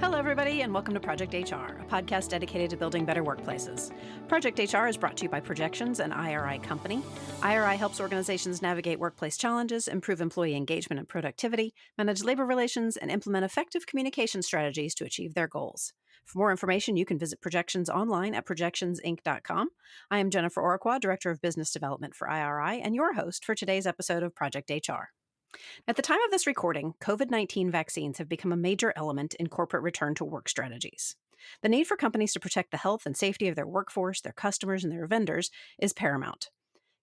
Hello, everybody, and welcome to Project HR, a podcast dedicated to building better workplaces. Project HR is brought to you by Projections, an IRI company. IRI helps organizations navigate workplace challenges, improve employee engagement and productivity, manage labor relations, and implement effective communication strategies to achieve their goals. For more information, you can visit Projections online at projectionsinc.com. I am Jennifer Oraquah, Director of Business Development for IRI, and your host for today's episode of Project HR. At the time of this recording, COVID-19 vaccines have become a major element in corporate return to work strategies. The need for companies to protect the health and safety of their workforce, their customers, and their vendors is paramount.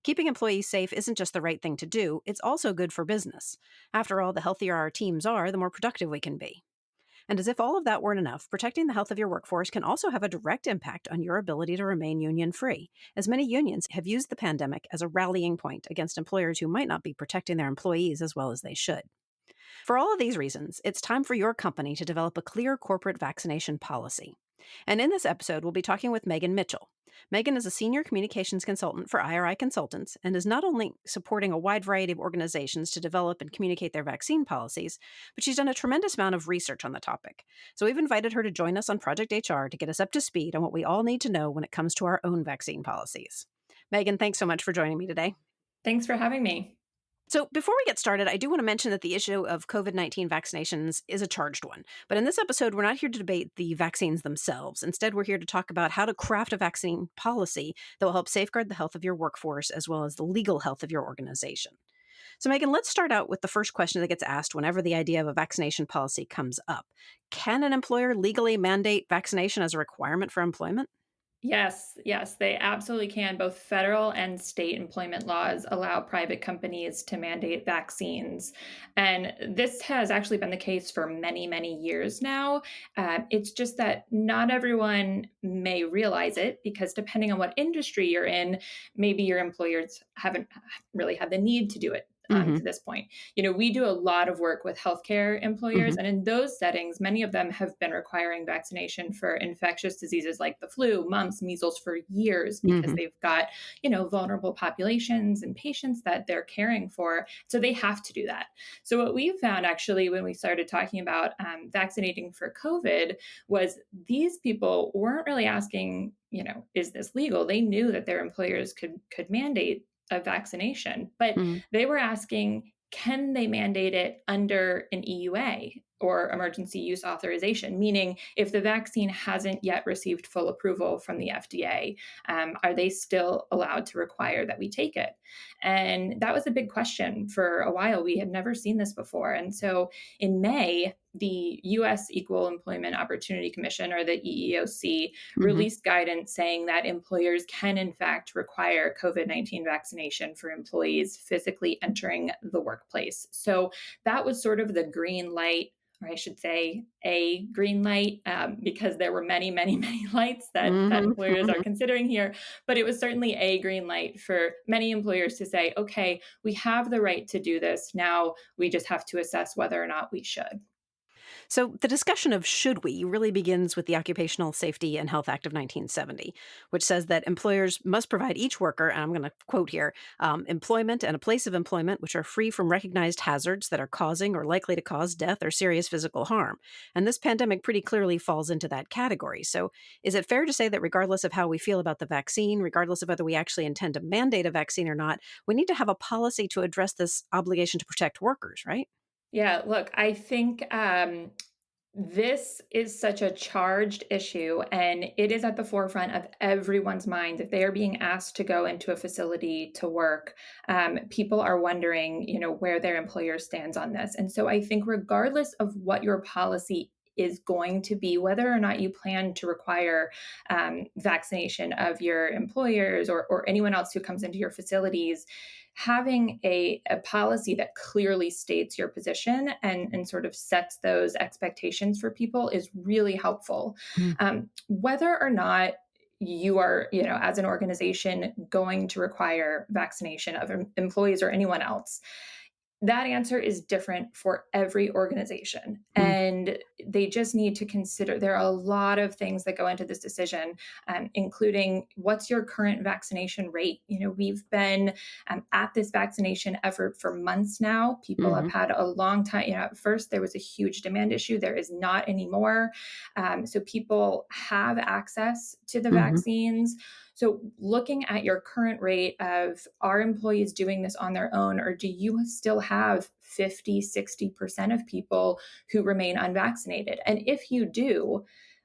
Keeping employees safe isn't just the right thing to do, it's also good for business. After all, the healthier our teams are, the more productive we can be. And as if all of that weren't enough, protecting the health of your workforce can also have a direct impact on your ability to remain union-free, as many unions have used the pandemic as a rallying point against employers who might not be protecting their employees as well as they should. For all of these reasons, it's time for your company to develop a clear corporate vaccination policy. And in this episode, we'll be talking with Megan Mitchell. Megan is a senior communications consultant for IRI Consultants and is not only supporting a wide variety of organizations to develop and communicate their vaccine policies, but she's done a tremendous amount of research on the topic. So we've invited her to join us on Project HR to get us up to speed on what we all need to know when it comes to our own vaccine policies. Megan, thanks so much for joining me today. Thanks for having me. So before we get started, I do want to mention that the issue of COVID-19 vaccinations is a charged one. But in this episode, we're not here to debate the vaccines themselves. Instead, we're here to talk about how to craft a vaccine policy that will help safeguard the health of your workforce as well as the legal health of your organization. So Megan, let's start out with the first question that gets asked whenever the idea of a vaccination policy comes up. Can an employer legally mandate vaccination as a requirement for employment? Yes, they absolutely can. Both federal and state employment laws allow private companies to mandate vaccines. And this has actually been the case for many, many years now. It's just that not everyone may realize it because depending on what industry you're in, maybe your employers haven't really had the need to do it. To this point. We do a lot of work with healthcare employers, and in those settings, many of them have been requiring vaccination for infectious diseases like the flu, mumps, measles for years because they've got, vulnerable populations and patients that they're caring for. So they have to do that. So what we found actually when we started talking about vaccinating for COVID was these people weren't really asking, is this legal? They knew that their employers could mandate a vaccination, but they were asking, can they mandate it under an EUA or emergency use authorization? Meaning, if the vaccine hasn't yet received full approval from the FDA, are they still allowed to require that we take it? And that was a big question for a while. We had never seen this before. And so in May, the U.S. Equal Employment Opportunity Commission, or the EEOC, released guidance saying that employers can, in fact, require COVID-19 vaccination for employees physically entering the workplace. So that was sort of the green light, or I should say a green light, because there were many, many, many lights that employers are considering here. But it was certainly a green light for many employers to say, okay, we have the right to do this. Now we just have to assess whether or not we should. So the discussion of should we really begins with the Occupational Safety and Health Act of 1970, which says that employers must provide each worker, and I'm going to quote here, employment and a place of employment which are free from recognized hazards that are causing or likely to cause death or serious physical harm. And this pandemic pretty clearly falls into that category. So is it fair to say that regardless of how we feel about the vaccine, regardless of whether we actually intend to mandate a vaccine or not, we need to have a policy to address this obligation to protect workers, right? Yeah, look, I think this is such a charged issue, and it is at the forefront of everyone's mind. If they are being asked to go into a facility to work, people are wondering, where their employer stands on this. And so I think regardless of what your policy is going to be, whether or not you plan to require vaccination of your employers or anyone else who comes into your facilities, having a policy that clearly states your position and sort of sets those expectations for people is really helpful. Whether or not you are, as an organization going to require vaccination of employees or anyone else, That answer is different for every organization. Mm, And they just need to consider there are a lot of things that go into this decision, including what's your current vaccination rate? We've been at this vaccination effort for months now. People have mhm, had a long time. At first, there was a huge demand issue. There is not anymore. So people have access to the mhm, vaccines. So, looking at your current rate of are employees doing this on their own, or do you still have 50, 60% of people who remain unvaccinated? And if you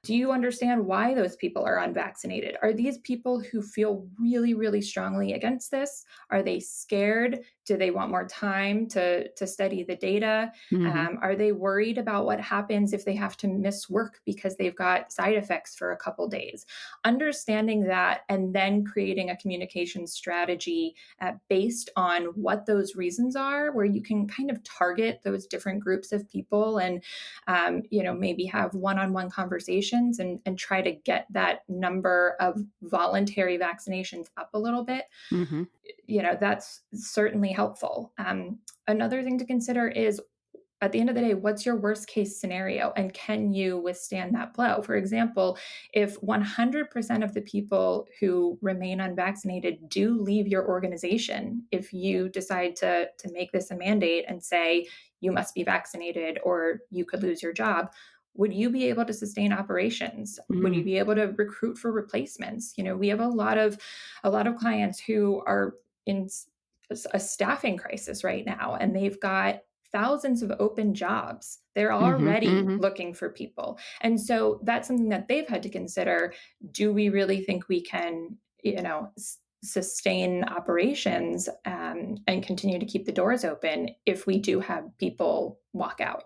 do you understand why those people are unvaccinated? Are these people who feel really, really strongly against this? Are they scared? Do they want more time to study the data? mhm, Are they worried about what happens if they have to miss work because they've got side effects for a couple days? Understanding that and then creating a communication strategy based on what those reasons are, where you can kind of target those different groups of people and maybe have one-on-one conversations and try to get that number of voluntary vaccinations up a little bit. mhm, That's certainly helpful. Another thing to consider is at the end of the day, what's your worst case scenario and can you withstand that blow? For example, if 100% of the people who remain unvaccinated do leave your organization, if you decide to make this a mandate and say you must be vaccinated or you could lose your job, would you be able to sustain operations? Would you mm, be able to recruit for replacements? We have a lot of clients who are in a staffing crisis right now, and they've got thousands of open jobs. They're mhm, already mhm, looking for people. And so that's something that they've had to consider. Do we really think we can, sustain operations and continue to keep the doors open if we do have people walk out?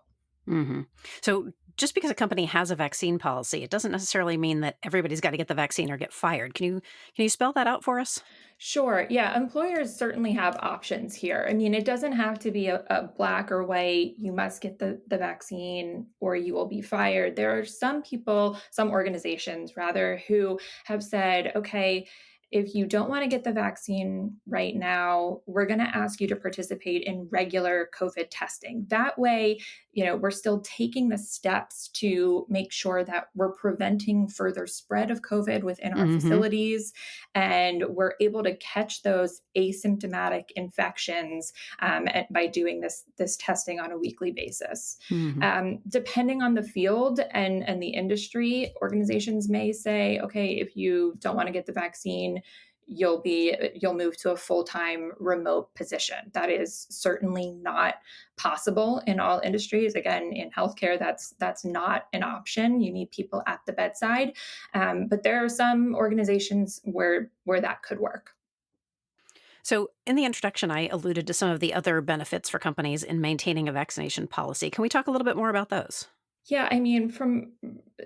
mhm. So just because a company has a vaccine policy, it doesn't necessarily mean that everybody's got to get the vaccine or get fired. Can you spell that out for us? Sure. Yeah. Employers certainly have options here. I mean, it doesn't have to be a black or white, you must get the vaccine or you will be fired. There are some people, some organizations rather, who have said, okay, if you don't want to get the vaccine right now, we're going to ask you to participate in regular COVID testing. That way, we're still taking the steps to make sure that we're preventing further spread of COVID within our Mhm, facilities and we're able to catch those asymptomatic infections by doing this testing on a weekly basis. mhm, Depending on the field and the industry, organizations may say, okay, if you don't want to get the vaccine, you'll move to a full-time remote position. That is certainly not possible in all industries. Again, in healthcare, that's not an option. You need people at the bedside, but there are some organizations where that could work. So, in the introduction, I alluded to some of the other benefits for companies in maintaining a vaccination policy. Can we talk a little bit more about those? Yeah, I mean,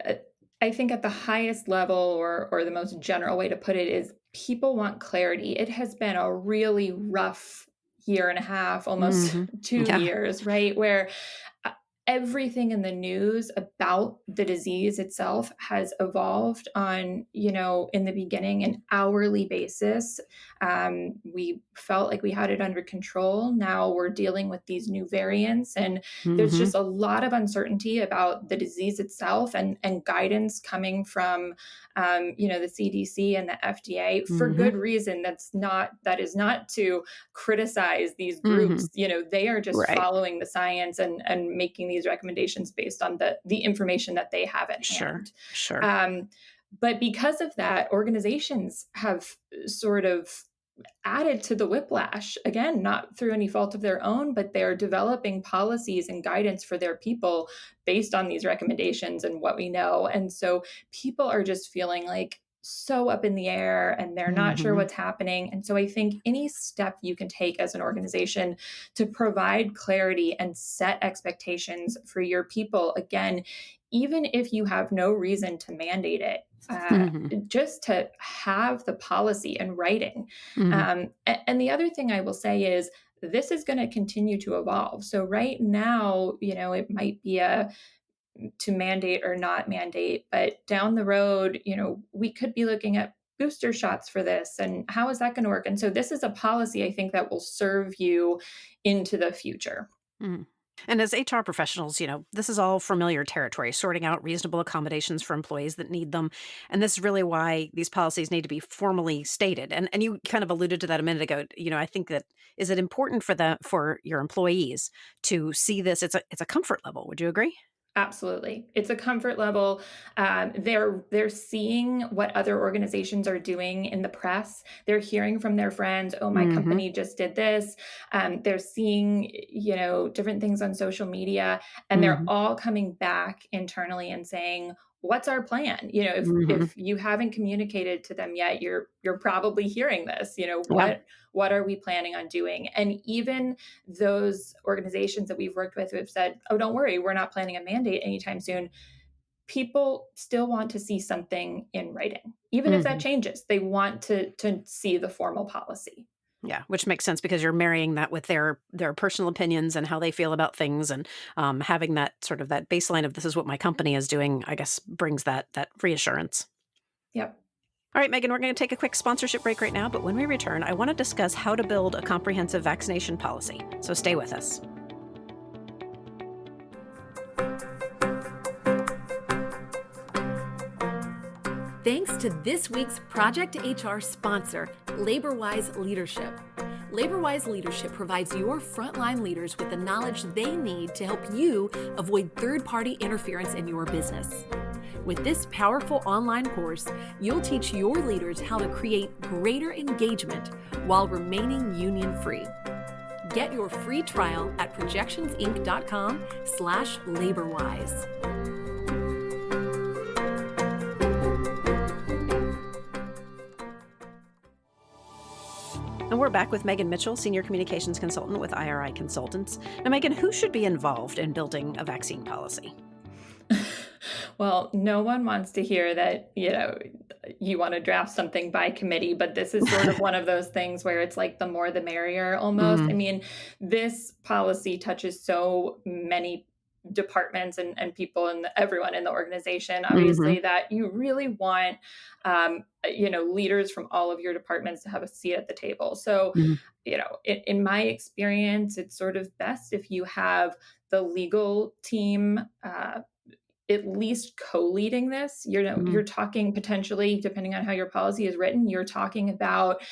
uh, I think at the highest level or the most general way to put it is people want clarity. It has been a really rough year and a half, almost Mhm. 2 Yeah. years, right? Where uh, everything in the news about the disease itself has evolved on, in the beginning, an hourly basis. We felt like we had it under control. Now we're dealing with these new variants, and there's Mhm. just a lot of uncertainty about the disease itself and guidance coming from, the CDC and the FDA for Mhm. good reason. That is not to criticize these Mhm. groups. They are just Right. following the science and making these recommendations based on the information that they have at Sure. hand. Sure. Um, but because of that, organizations have sort of added to the whiplash. Again, not through any fault of their own, but they're developing policies and guidance for their people based on these recommendations and what we know. And so people are just feeling like so up in the air and they're not sure Mhm. what's happening. And so I think any step you can take as an organization to provide clarity and set expectations for your people, again, even if you have no reason to mandate it, Mhm. just to have the policy in writing. Mhm. And the other thing I will say is this is going to continue to evolve. So right now, it might be a to mandate or not mandate, but down the road, we could be looking at booster shots for this? And how is that going to work? And so this is a policy I think that will serve you into the future. Mhm. And as HR professionals, this is all familiar territory, sorting out reasonable accommodations for employees that need them. And this is really why these policies need to be formally stated. And you kind of alluded to that a minute ago. I think that is it important for your employees to see this? It's a comfort level. Would you agree? Absolutely. It's a comfort level. They're seeing what other organizations are doing in the press. They're hearing from their friends, oh, my Hmm. company just did this. They're seeing, different things on social media, and they're Hmm. all coming back internally and saying, what's our plan? Hmm. If you haven't communicated to them yet, you're probably hearing this. Yeah. What are we planning on doing? And even those organizations that we've worked with who have said, oh, don't worry, we're not planning a mandate anytime soon. People still want to see something in writing. Even if that Hmm. changes, they want to see the formal policy. Yeah, which makes sense because you're marrying that with their personal opinions and how they feel about things, and having that sort of that baseline of this is what my company is doing. I guess brings that reassurance. Yep. All right, Megan, we're going to take a quick sponsorship break right now, but when we return, I want to discuss how to build a comprehensive vaccination policy. So stay with us. Thanks to this week's Project HR sponsor, LaborWise Leadership. LaborWise Leadership provides your frontline leaders with the knowledge they need to help you avoid third-party interference in your business. With this powerful online course, you'll teach your leaders how to create greater engagement while remaining union-free. Get your free trial at projectionsinc.com/LaborWise. And we're back with Megan Mitchell, Senior Communications Consultant with IRI Consultants. Now, Megan, who should be involved in building a vaccine policy? Well, no one wants to hear that, you want to draft something by committee, but this is sort of one of those things where it's like the more the merrier almost. I Mm, mean, this policy touches so many departments and people and everyone in the organization, mhm, obviously, that you really want, leaders from all of your departments to have a seat at the table. So, mhm, in my experience, it's sort of best if you have the legal team at least co-leading this. mhm, You're talking potentially, depending on how your policy is written, you're talking about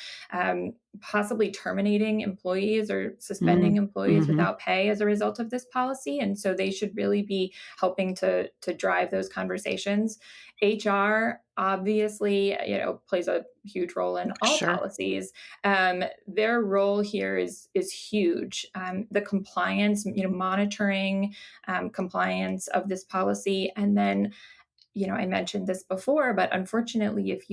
possibly terminating employees or suspending mhm, employees mhm, without pay as a result of this policy. And so they should really be helping to drive those conversations. HR obviously, plays a huge role in all sure. policies. Their role here is huge. The compliance, monitoring compliance of this policy, and then I mentioned this before, but unfortunately, if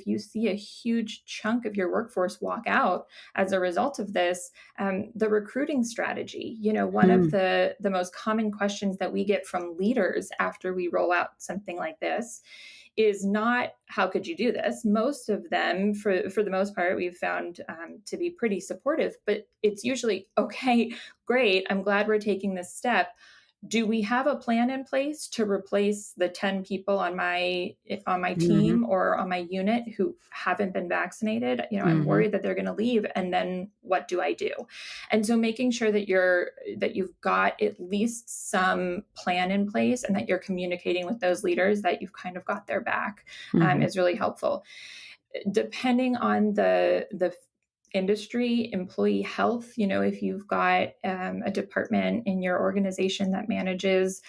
you see a huge chunk of your workforce walk out as a result of this, the recruiting strategy. One of Mm, the most common questions that we get from leaders after we roll out something like this is not how could you do this. Most of them, for the most part, we've found to be pretty supportive, but it's usually okay, great. I'm glad we're taking this step. Do we have a plan in place to replace the 10 people on my mhm, team or on my unit who haven't been vaccinated? I'm mhm, worried that they're going to leave, and then what do I do? And so making sure that you've got at least some plan in place and that you're communicating with those leaders that you've kind of got their back mhm, is really helpful. Depending on the industry, employee health, if you've got a department in your organization that manages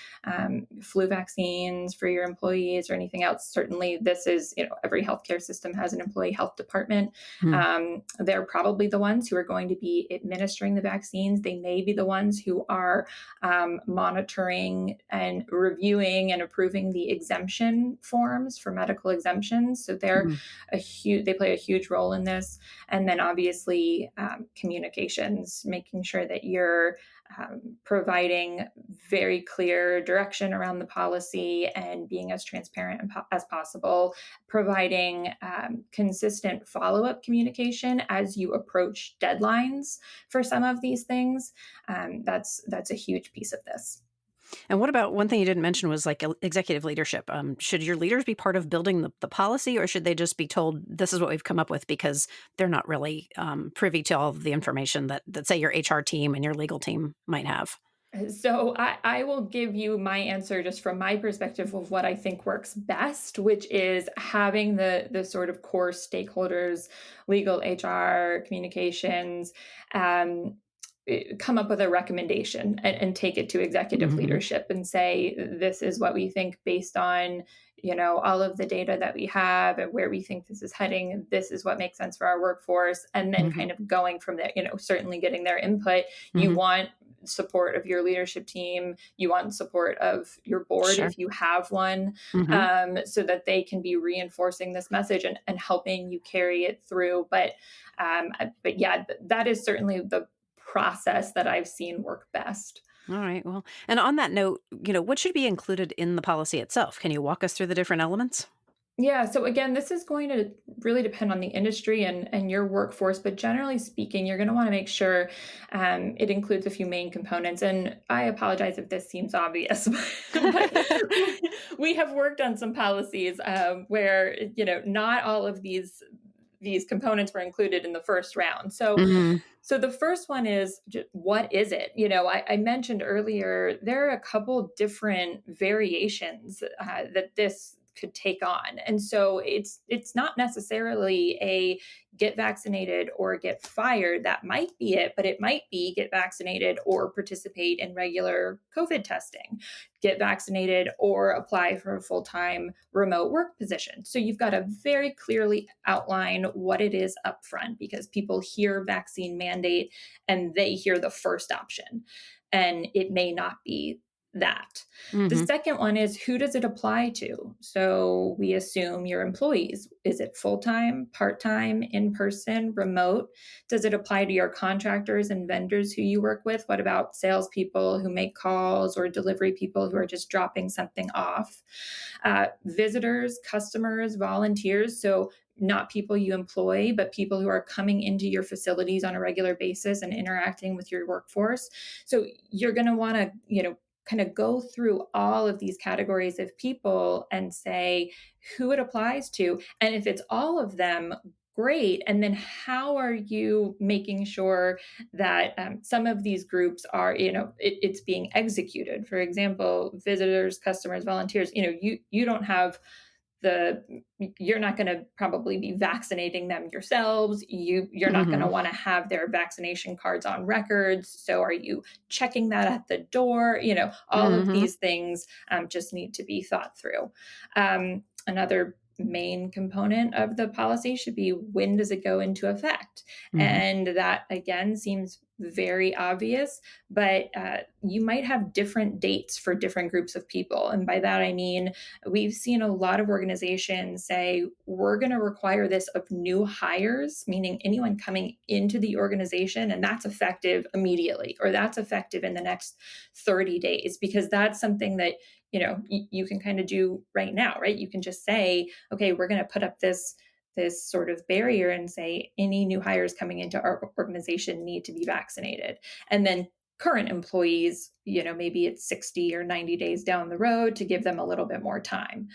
flu vaccines for your employees or anything else, certainly this is, every healthcare system has an employee health department. mhm, They're probably the ones who are going to be administering the vaccines. They may be the ones who are monitoring and reviewing and approving the exemption forms for medical exemptions. So mhm, they play a huge role in this. And then obviously communications, making sure that you're providing very clear direction around the policy and being as transparent as possible, providing consistent follow-up communication as you approach deadlines for some of these things. That's a huge piece of this. And what about one thing you didn't mention was like executive leadership? Should your leaders be part of building the policy, or should they just be told this is what we've come up with because they're not really privy to all of the information that say your HR team and your legal team might have? So I will give you my answer just from my perspective of what I think works best, which is having the sort of core stakeholders, legal, HR, communications, um, come up with a recommendation and take it to executive Hmm. leadership and say, this is what we think based on, all of the data that we have and where we think this is heading. This is what makes sense for our workforce. And then Hmm. kind of going from there, certainly getting their input. You Hmm. want support of your leadership team. You want support of your board Sure. if you have one, Hmm. so that they can be reinforcing this message and helping you carry it through. But yeah, that is certainly the process that I've seen work best. All right. Well, and on that note, what should be included in the policy itself? Can you walk us through the different elements? Yeah, so again, this is going to really depend on the industry and your workforce, but generally speaking, you're going to want to make sure it includes a few main components. And I apologize if this seems obvious, but we have worked on some policies where not all of these components were included in the first round. Hmm. So the first one is what is it? I mentioned earlier there are a couple different variations that this could take on, and so it's not necessarily a get vaccinated or get fired. That might be it, but it might be get vaccinated or participate in regular COVID testing, get vaccinated or apply for a full time remote work position. So you've got to very clearly outline what it is up front because people hear vaccine mandate and they hear the first option, and it may not be that. The Hmm. second one is who does it apply to? So we assume your employees. Is it full time, part time, in person, remote? Does it apply to your contractors and vendors who you work with? What about salespeople who make calls or delivery people who are just dropping something off? Visitors, customers, volunteers. So not people you employ, but people who are coming into your facilities on a regular basis and interacting with your workforce. So you're going to want to, kind of go through all of these categories of people and say who it applies to. And if it's all of them, great. And then how are you making sure that some of these groups are, it's being executed? For example, visitors, customers, volunteers, you don't have the you're not going to probably be vaccinating them yourselves. You're not going to Hmm. want to have their vaccination cards on records. So are you checking that at the door? All of Hmm. these things just need to be thought through. Another main component of the policy should be when does it go into effect? Hmm. And that again seems very obvious, but you might have different dates for different groups of people. And by that I mean we've seen a lot of organizations say, we're going to require this of new hires, meaning anyone coming into the organization, and that's effective immediately, or that's effective in the next 30 days, because that's something that, you can kind of do right now, right? You can just say, okay, we're going to put up this sort of barrier and say any new hires coming into our organization need to be vaccinated. And then current employees, maybe it's 60 or 90 days down the road to give them a little bit more time.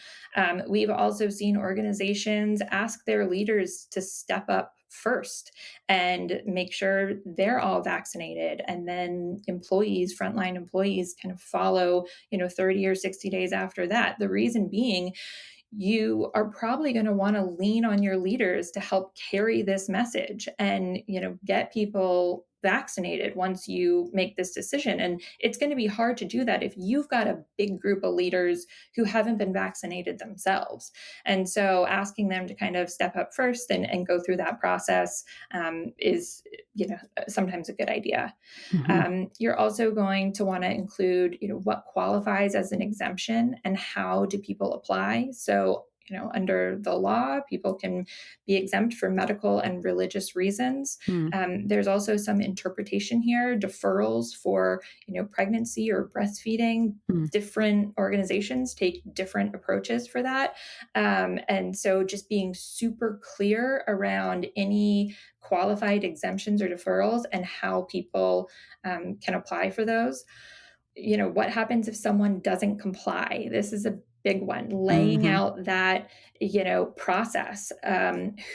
We've also seen organizations ask their leaders to step up first and make sure they're all vaccinated. And then employees, frontline employees, kind of follow, 30 or 60 days after that. The reason being, you are probably going to want to lean on your leaders to help carry this message and get people vaccinated once you make this decision. And it's going to be hard to do that if you've got a big group of leaders who haven't been vaccinated themselves. And so asking them to kind of step up first and go through that process is sometimes a good idea. Hmm. You're also going to want to include, what qualifies as an exemption and how do people apply. So, under the law, people can be exempt for medical and religious reasons. Hmm. There's also some interpretation here, deferrals for, pregnancy or breastfeeding. Hmm. Different organizations take different approaches for that. And so just being super clear around any qualified exemptions or deferrals and how people can apply for those. what happens if someone doesn't comply? This is a big one. Laying Mhm. out that, process.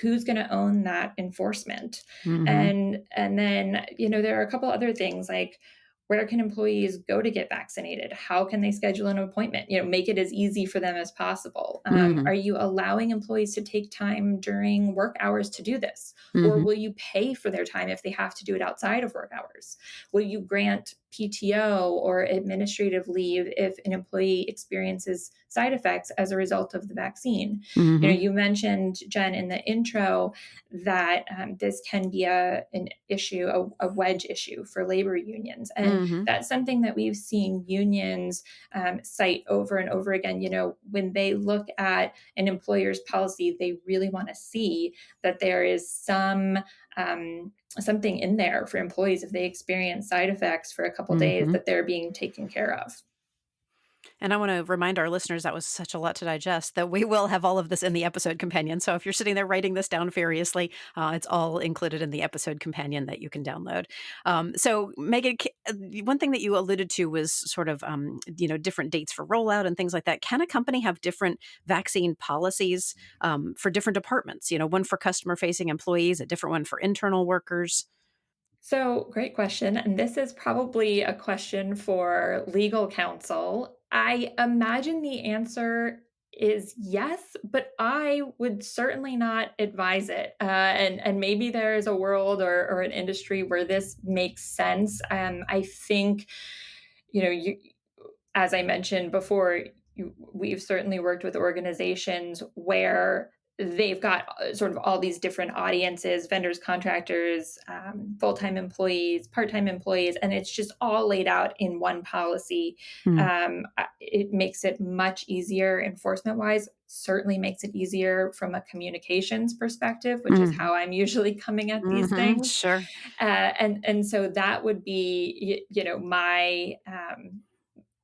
Who's going to own that enforcement? Mhm. And then, there are a couple other things like where can employees go to get vaccinated? How can they schedule an appointment? Make it as easy for them as possible. Mhm. Are you allowing employees to take time during work hours to do this? Or Mhm. will you pay for their time if they have to do it outside of work hours? Will you grant PTO or administrative leave if an employee experiences side effects as a result of the vaccine? Mhm. You mentioned, Jen, in the intro that this can be an issue, a wedge issue for labor unions. And Mhm. that's something that we've seen unions cite over and over again. When they look at an employer's policy, they really want to see that there is something in there for employees if they experience side effects for a couple days Mhm. that they're being taken care of. And I want to remind our listeners that was such a lot to digest that we will have all of this in the episode companion. So if you're sitting there writing this down furiously, it's all included in the episode companion that you can download. So Megan, one thing that you alluded to was sort of different dates for rollout and things like that. Can a company have different vaccine policies for different departments? One for customer facing employees, a different one for internal workers. So, great question. And this is probably a question for legal counsel. I imagine the answer is yes, but I would certainly not advise it. And maybe there is a world or an industry where this makes sense. I think, you as I mentioned before, we've certainly worked with organizations where they've got sort of all these different audiences, vendors, contractors, full-time employees, part-time employees, and it's just all laid out in one policy. It makes it much easier enforcement-wise, certainly makes it easier from a communications perspective, which is Mm-hmm. how I'm usually coming at these Mm-hmm. things. Sure. And so that would be,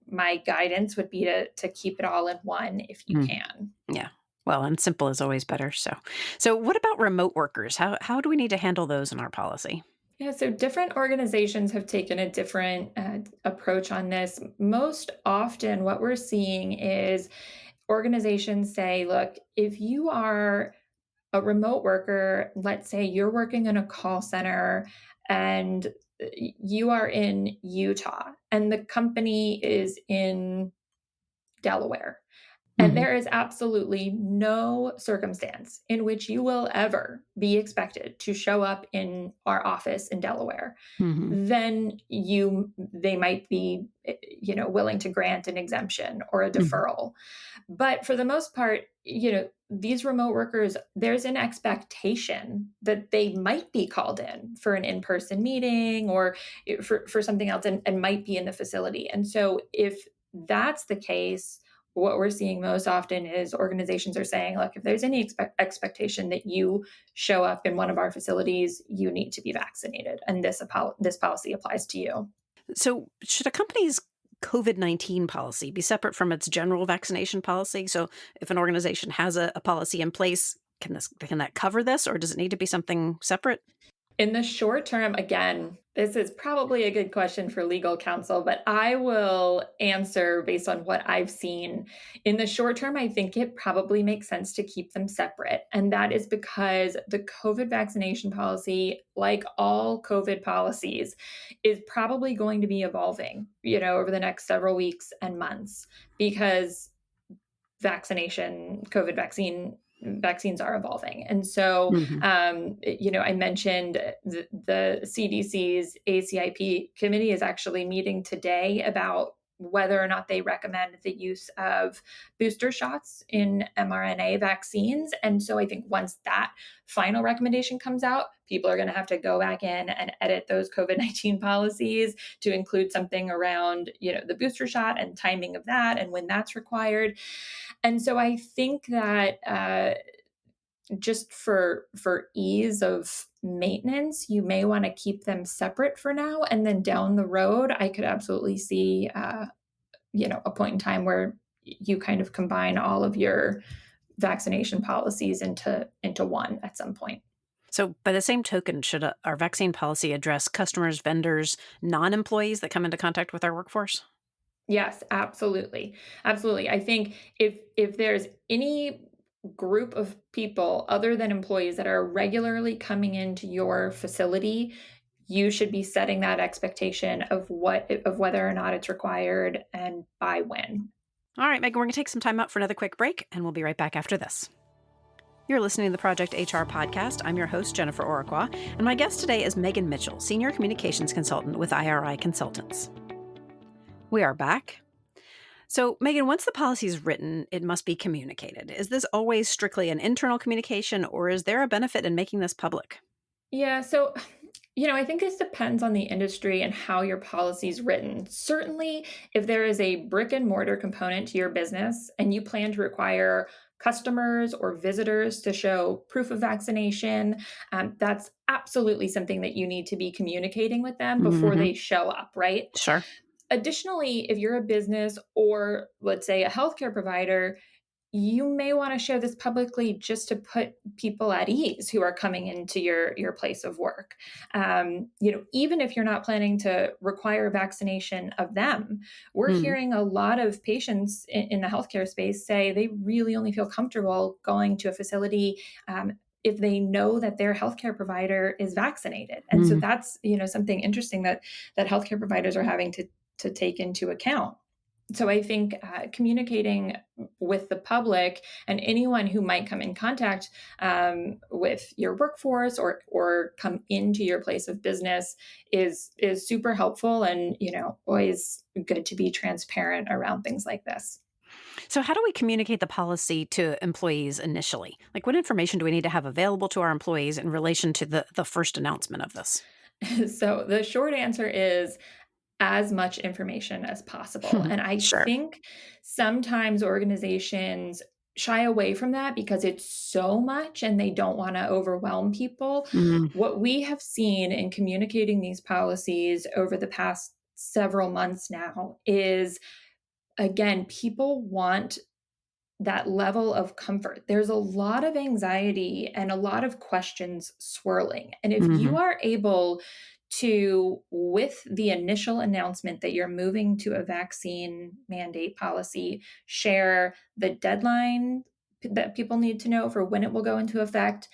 my guidance would be to keep it all in one if you Mm. can. Yeah. Well, and simple is always better. So what about remote workers? How do we need to handle those in our policy? Yeah, so different organizations have taken a different approach on this. Most often, what we're seeing is organizations say, look, if you are a remote worker, let's say you're working in a call center and you are in Utah and the company is in Delaware. And Hmm. there is absolutely no circumstance in which you will ever be expected to show up in our office in Delaware. Hmm. Then they might be, willing to grant an exemption or a Hmm. deferral. But for the most part, these remote workers, there's an expectation that they might be called in person meeting or for something else and might be in the facility. And so if that's the case, what we're seeing most often is organizations are saying, look, if there's any expectation that you show up in one of our facilities, you need to be vaccinated. And this policy applies to you. So should a company's COVID-19 policy be separate from its general vaccination policy? So if an organization has a policy in place, can that cover this, or does it need to be something separate? In the short term, again, this is probably a good question for legal counsel, but I will answer based on what I've seen. In the short term, I think it probably makes sense to keep them separate. And that is because the COVID vaccination policy, like all COVID policies, is probably going to be evolving, over the next several weeks and months because COVID vaccines are evolving. And so, Hmm. I mentioned the CDC's ACIP committee is actually meeting today about whether or not they recommend the use of booster shots in mRNA vaccines. And so I think once that final recommendation comes out, people are going to have to go back in and edit those COVID-19 policies to include something around, the booster shot and timing of that and when that's required. And so I think that just for ease of maintenance, you may want to keep them separate for now, and then down the road, I could absolutely see a point in time where you kind of combine all of your vaccination policies into one at some point. So by the same token, should our vaccine policy address customers, vendors, non-employees that come into contact with our workforce? Yes, absolutely. Absolutely. I think if there's any group of people other than employees that are regularly coming into your facility, you should be setting that expectation of whether or not it's required and by when. All right, Megan, we're going to take some time out for another quick break, and we'll be right back after this. You're listening to the Project HR podcast. I'm your host, Jennifer Oraqua, and my guest today is Megan Mitchell, Senior Communications Consultant with IRI Consultants. We are back. So, Megan, once the policy is written, it must be communicated. Is this always strictly an internal communication, or is there a benefit in making this public? Yeah, so I think this depends on the industry and how your policy is written. Certainly, if there is a brick and mortar component to your business and you plan to require customers or visitors to show proof of vaccination, that's absolutely something that you need to be communicating with them before Mm-hmm. they show up, right? Sure. Additionally, if you're a business or let's say a healthcare provider, you may want to share this publicly just to put people at ease who are coming into your place of work. Even if you're not planning to require vaccination of them, we're Mm-hmm. hearing a lot of patients in the healthcare space say they really only feel comfortable going to a facility if they know that their healthcare provider is vaccinated. And so that's something interesting that healthcare providers are having to take into account. So I think communicating with the public and anyone who might come in contact with your workforce or come into your place of business is super helpful, and always good to be transparent around things like this. So, how do we communicate the policy to employees initially? Like, what information do we need to have available to our employees in relation to the first announcement of this? So the short answer is as much information as possible. And I Sure. think sometimes organizations shy away from that because it's so much and they don't want to overwhelm people. Mm-hmm. What we have seen in communicating these policies over the past several months now is, again, people want that level of comfort. There's a lot of anxiety and a lot of questions swirling. And if Mm-hmm. you are able to, with the initial announcement that you're moving to a vaccine mandate policy, share the deadline that people need to know for when it will go into effect,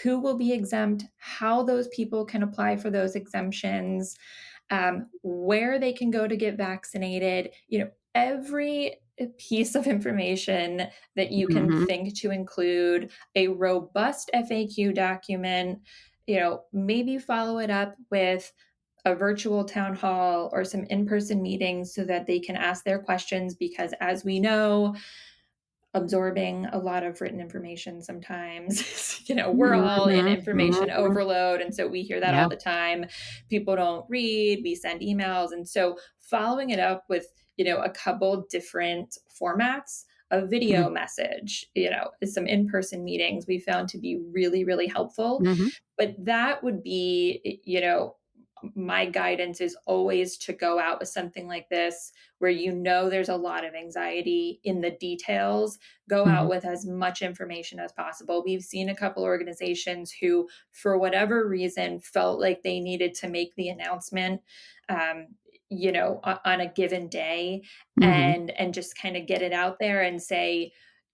who will be exempt, how those people can apply for those exemptions, where they can go to get vaccinated, every piece of information that you can Mm-hmm. think to include, a robust FAQ document, maybe follow it up with a virtual town hall or some in-person meetings so that they can ask their questions, because as we know, absorbing a lot of written information sometimes. We're all in Mm-hmm. information Mm-hmm. overload. And so we hear that all Yeah. the time. People don't read, we send emails. And so following it up with, a couple different formats, a video message, some in-person meetings we found to be really, really helpful. Mm-hmm. But that would be, my guidance is always to go out with something like this where there's a lot of anxiety in the details. Go out Mm-hmm. with as much information as possible. We've seen a couple organizations who, for whatever reason, felt like they needed to make the announcement, on a given day, Mm-hmm. and just kind of get it out there and say,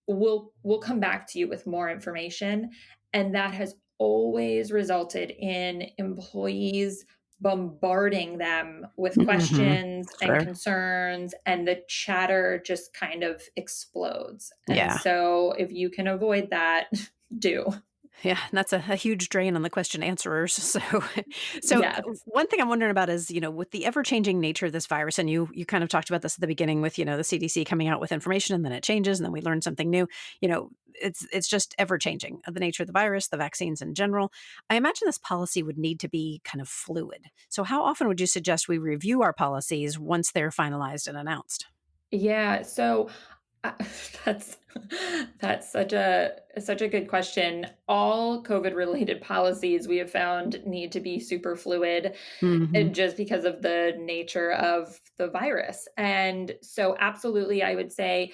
we'll come back to you with more information. And that has always resulted in employees bombarding them with Mm-hmm. questions and Sure. concerns, and the chatter just kind of explodes. And Yeah. so if you can avoid that, do. Yeah, and that's a huge drain on the question answerers. So Yes. one thing I'm wondering about is, with the ever changing nature of this virus, and you kind of talked about this at the beginning with, the CDC coming out with information and then it changes and then we learn something new. It's just ever changing. The nature of the virus, the vaccines in general. I imagine this policy would need to be kind of fluid. So how often would you suggest we review our policies once they're finalized and announced? Yeah. So uh, that's that's such a good question. All COVID related policies we have found need to be super fluid, Hmm. just because of the nature of the virus. And so absolutely I would say,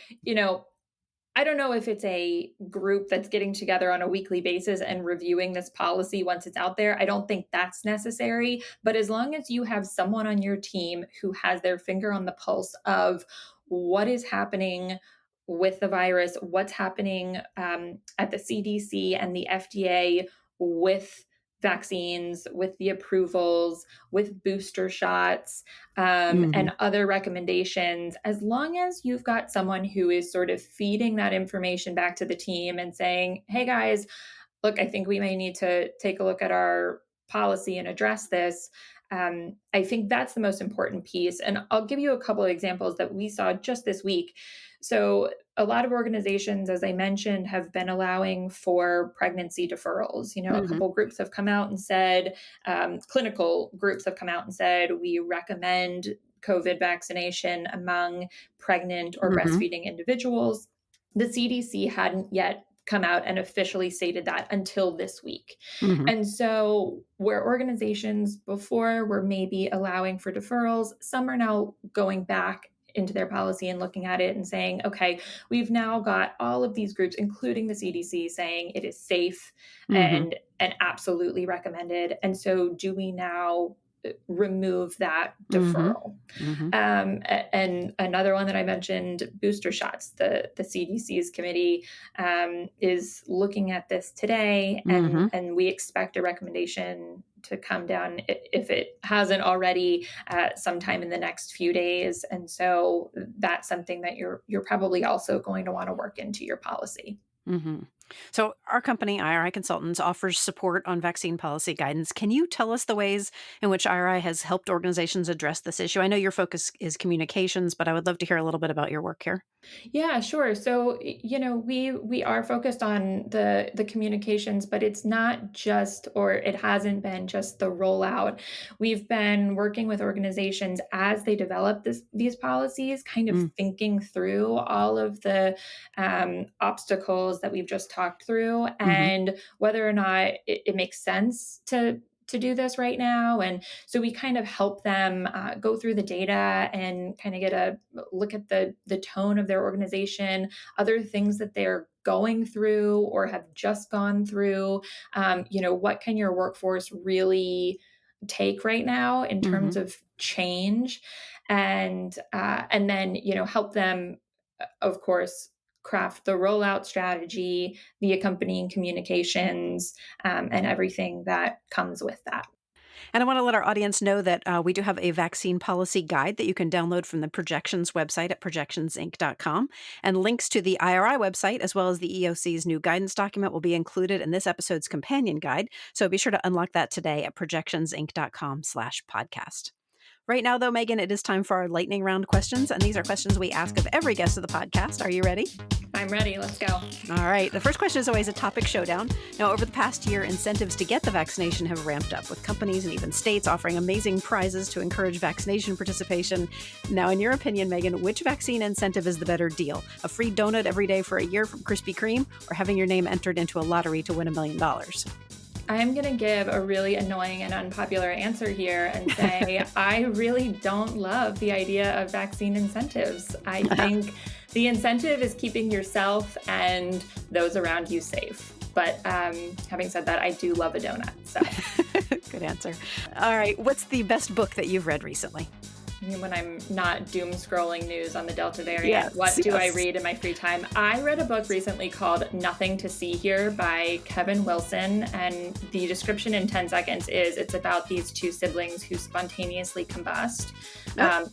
I don't know if it's a group that's getting together on a weekly basis and reviewing this policy once it's out there. I don't think that's necessary. But as long as you have someone on your team who has their finger on the pulse of what is happening with the virus, what's happening at the CDC and the FDA with vaccines, with the approvals, with booster shots, and other recommendations, as long as you've got someone who is sort of feeding that information back to the team and saying, hey guys, look, I think we may need to take a look at our policy and address this. I think that's the most important piece. And I'll give you a couple of examples that we saw just this week. So, a lot of organizations, as I mentioned, have been allowing for pregnancy deferrals. A couple groups have come out and said, clinical groups have come out and said, we recommend COVID vaccination among pregnant or breastfeeding individuals. The CDC hadn't yet come out and officially stated that until this week. And so where organizations before were maybe allowing for deferrals, some are now going back into their policy and looking at it and saying, okay, we've now got all of these groups, including the CDC, saying it is safe and absolutely recommended. And so do we now remove that deferral? And another one that I mentioned, booster shots. The CDC's committee is looking at this today, and we expect a recommendation to come down, if it hasn't already, sometime in the next few days. And so that's something that you're probably also going to want to work into your policy. So our company, IRI Consultants, offers support on vaccine policy guidance. Can you tell us the ways in which IRI has helped organizations address this issue? I know your focus is communications, but I would love to hear a little bit about your work here. Yeah, sure. So, we are focused on the communications, but it's not just, or it hasn't been just the rollout. We've been working with organizations as they develop these policies, kind of thinking through all of the obstacles that we've just talked through, and whether or not it makes sense to do this right now. And so we kind of help them go through the data and kind of get a look at the tone of their organization, other things that they're going through or have just gone through. What can your workforce really take right now in terms of change? And then, help them, of course, craft the rollout strategy, the accompanying communications, and everything that comes with that. And I want to let our audience know that we do have a vaccine policy guide that you can download from the Projections website at projectionsinc.com. And links to the IRI website, as well as the EOC's new guidance document, will be included in this episode's companion guide. So be sure to unlock that today at projectionsinc.com/podcast. Right now, though, Megan, it is time for our lightning round questions. And these are questions we ask of every guest of the podcast. Are you ready? I'm ready. Let's go. All right. The first question is always a topic showdown. Now, over the past year, incentives to get the vaccination have ramped up, with companies and even states offering amazing prizes to encourage vaccination participation. Now, in your opinion, Megan, which vaccine incentive is the better deal? A free donut every day for a year from Krispy Kreme, or having your name entered into a lottery to win $1 million? I'm going to give a really annoying and unpopular answer here and say I really don't love the idea of vaccine incentives. I think the incentive is keeping yourself and those around you safe. But having said that, I do love a donut. So good answer. All right. What's the best book that you've read recently? When I'm not doom scrolling news on the Delta variant, what do I read in my free time? I read a book recently called Nothing to See Here by Kevin Wilson, and the description in 10 seconds is it's about these two siblings who spontaneously combust.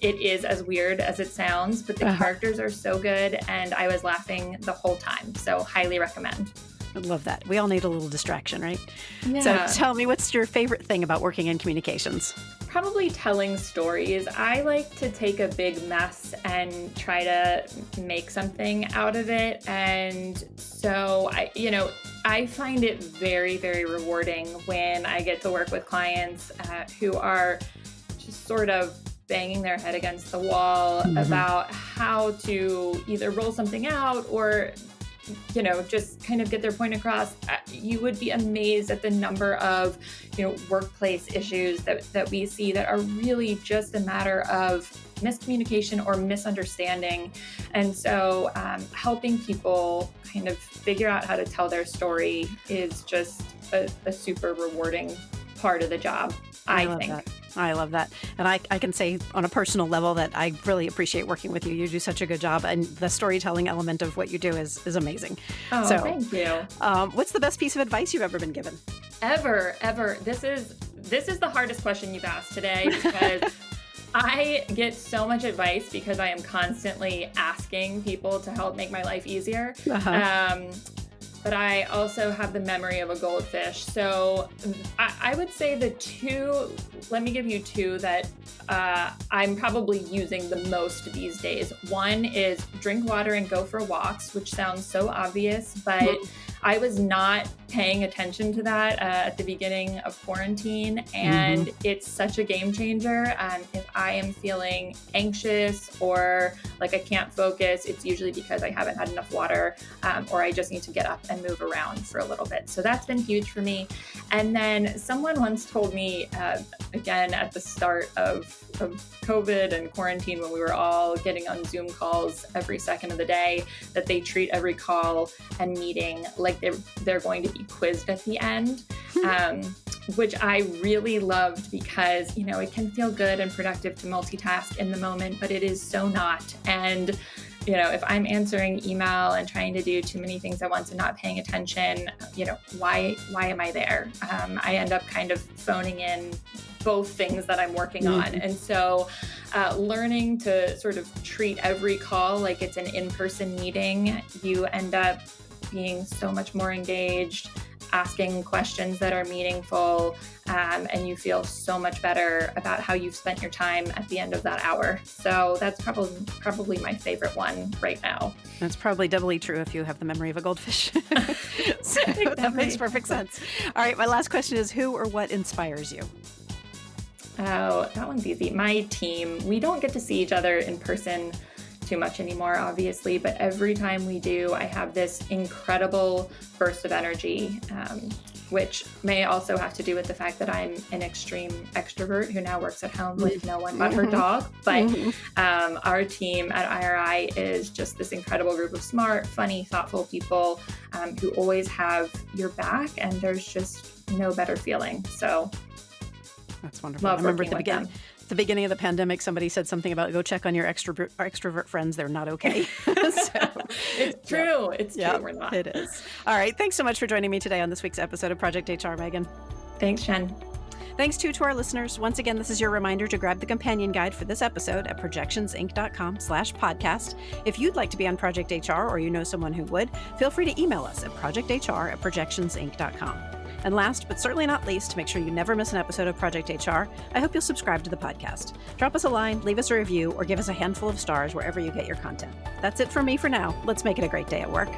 It is as weird as it sounds, but the characters are so good, and I was laughing the whole time, so highly recommend. I love that. We all need a little distraction, right? Yeah. So tell me, what's your favorite thing about working in communications? Probably telling stories. I like to take a big mess and try to make something out of it. And so I find it very, very rewarding when I get to work with clients who are just sort of banging their head against the wall about how to either roll something out or just kind of get their point across. You would be amazed at the number of, workplace issues that we see that are really just a matter of miscommunication or misunderstanding. And so helping people kind of figure out how to tell their story is just a super rewarding part of the job, I think. I love that. And I can say on a personal level that I really appreciate working with you. You do such a good job. And the storytelling element of what you do is amazing. Oh, so, thank you. What's the best piece of advice you've ever been given? Ever. This is the hardest question you've asked today, because I get so much advice because I am constantly asking people to help make my life easier. But I also have the memory of a goldfish. So I would say let me give you two that I'm probably using the most these days. One is drink water and go for walks, which sounds so obvious, but I was not paying attention to that at the beginning of quarantine, and it's such a game changer. If I am feeling anxious or like I can't focus, it's usually because I haven't had enough water, or I just need to get up and move around for a little bit. So that's been huge for me. And then someone once told me, again, at the start of COVID and quarantine, when we were all getting on Zoom calls every second of the day, that they treat every call and meeting like they're going to be quizzed at the end, which I really loved, because, it can feel good and productive to multitask in the moment, but it is so not. And if I'm answering email and trying to do too many things at once and not paying attention, why am I there? I end up kind of phoning in both things that I'm working on. And so learning to sort of treat every call like it's an in-person meeting, you end up being so much more engaged, asking questions that are meaningful, and you feel so much better about how you've spent your time at the end of that hour. So that's probably my favorite one right now. That's probably doubly true if you have the memory of a goldfish. So that makes perfect sense. All right, my last question is, who or what inspires you? Oh, that one's easy. My team. We don't get to see each other in person too much anymore, obviously, but every time we do, I have this incredible burst of energy, which may also have to do with the fact that I'm an extreme extrovert who now works at home with no one but her dog. But our team at IRI is just this incredible group of smart, funny, thoughtful people who always have your back, and there's just no better feeling. So that's wonderful. I remember at the beginning of the pandemic, somebody said something about go check on your extrovert friends. They're not okay. It's true. It's true. We're not. It is. All right. Thanks so much for joining me today on this week's episode of Project HR, Megan. Thanks, Jen. Thanks to our listeners. Once again, this is your reminder to grab the companion guide for this episode at projectionsinc.com/podcast. If you'd like to be on Project HR, or you know someone who would, feel free to email us at projecthr@projectionsinc.com. And last, but certainly not least, to make sure you never miss an episode of Project HR, I hope you'll subscribe to the podcast. Drop us a line, leave us a review, or give us a handful of stars wherever you get your content. That's it for me for now. Let's make it a great day at work.